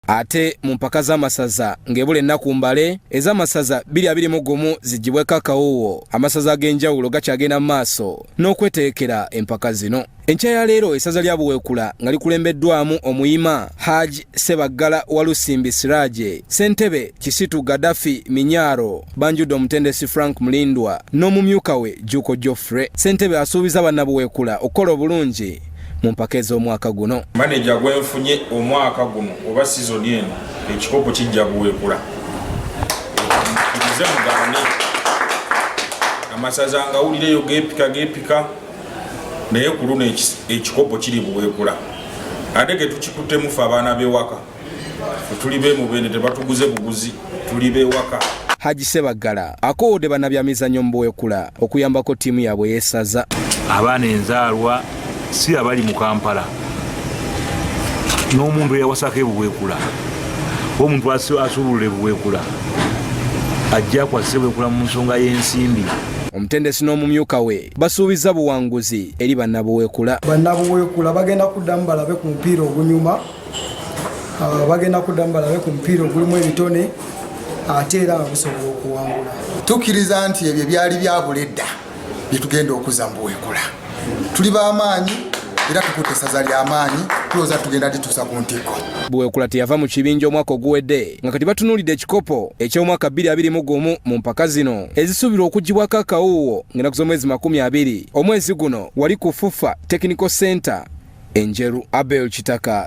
ate mu mpaka z'amasaza ng'ebula ennaku mbale ez'amasaza 221 zigibweko akawuwo amasaza ag'enjawulo gakyagenda mu maaso n'okweteekera empaka zino. Enkya ya leero essaza lya Buweekula nga likulembeddwamu omuyima Haji Sebaggala Walusimbi Siraje, Ssentebe Kisitu Gaddafi Minyaro, banjudde omutendesi Frank Mulindwa n'omumyuka we Juko Geoffrey. Ssentebe asuubiza bannabuweekula okukola obulungi mu mpaka ez'omwaka guno. Maneja gwenfunye omwaka guno oba sizoni eno ekikopo kijja Buweekula. Kize mugabane amasaza nga ulireyo geepika naye ku luno ekikopo kiri Buweekula. Ate ke tukikutte mufe abaana b'ewaka tuli beemu bene tebatuguze buguzi tuli b'ewaka. Haji Sebaggala akoowodde bannabyamizannyo mu Buweekula okuyambako ttiimu yaabwe y'essaza. Abaana enzaalwa si abali mu Kampala n'omuntu eyawasako eBuweekula omuntu asuubulula eBuweekula ajja akwasise Buweekula mu nsonga y'ensimbi. Omutendesi n'omumyuka we basuubiza buwanguzi eri bannabuweekula. Bannabuweekula bagenda kuddamu balabe ku mupiira ogunyuma, bagenda kuddamu balabe ku mupiira ogulimu ebitone ate era gusobola okuwangula. Tukkiriza nti ebyo byali byabula edda bye tugenda okuza mu Buweekula. Tuli b'amaanyi era tukutte essaza ly'amaanyi tulowooza tugenda lituusa ku ntikko. Buweekula teyava mu kibinja omwaka oguwedde nga kati batunuulidde ekikopo eky'omwaka 2021 mu mpaka zino ezisuubirwa okuggibwako akawuwo ng'ennaku z'omwezi 20. Omwezi guno wali ku FUFA Technical Center Enjeru. Abel Kitaka,